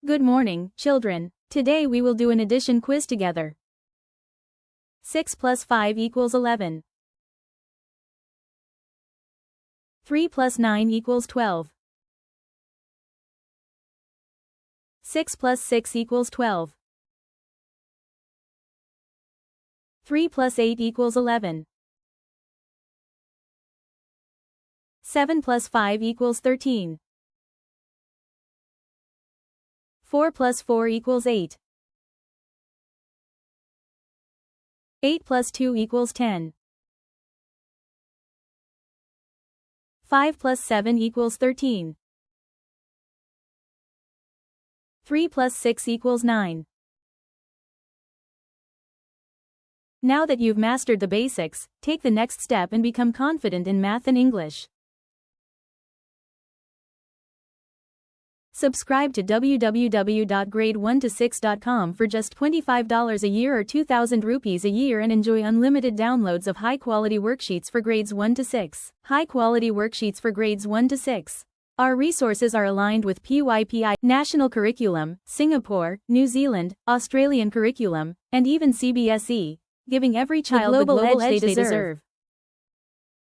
Good morning, children. Today we will do an addition quiz together. 6 plus 5 equals 11. 3 plus 9 equals 12. 6 plus 6 equals 12. 3 plus 8 equals 11. 7 plus 5 equals 13. 4 plus 4 equals 8. 8 plus 2 equals 10. 5 plus 7 equals 13. 3 plus 6 equals 9. Now that you've mastered the basics, take the next step and become confident in math and English. Subscribe to www.grade1to6.com for just $25 a year or 2,000 rupees a year and enjoy unlimited downloads of high-quality worksheets for grades 1 to 6. High-quality worksheets for grades 1 to 6. Our resources are aligned with PYPI, National Curriculum, Singapore, New Zealand, Australian Curriculum, and even CBSE, giving every child the global edge they deserve.